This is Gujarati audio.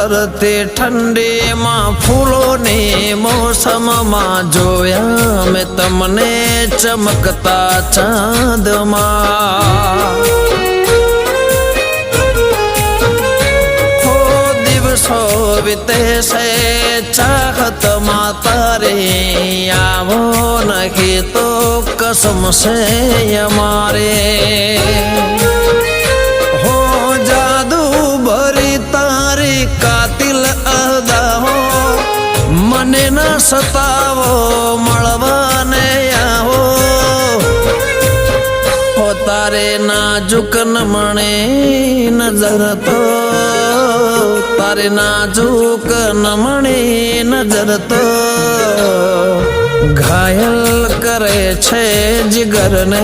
ધરતી ઠંડીમાં ફૂલોની મોસમમાં જોયા મેં તમને ચમકતા ચાંદમાં દિવસો વીતે છે ચાહતમાં તારી આવો નહીં તો કસમ છે અમારે હો જાદુ ભરી તારી કાતિલ અદાઓ મને ન સતાવો મળવાને આવો હો તારે નાજુક નમણે નજર તો તારે નાજુક નમણી નજર તો ઘાયલ કરે છે જીગરને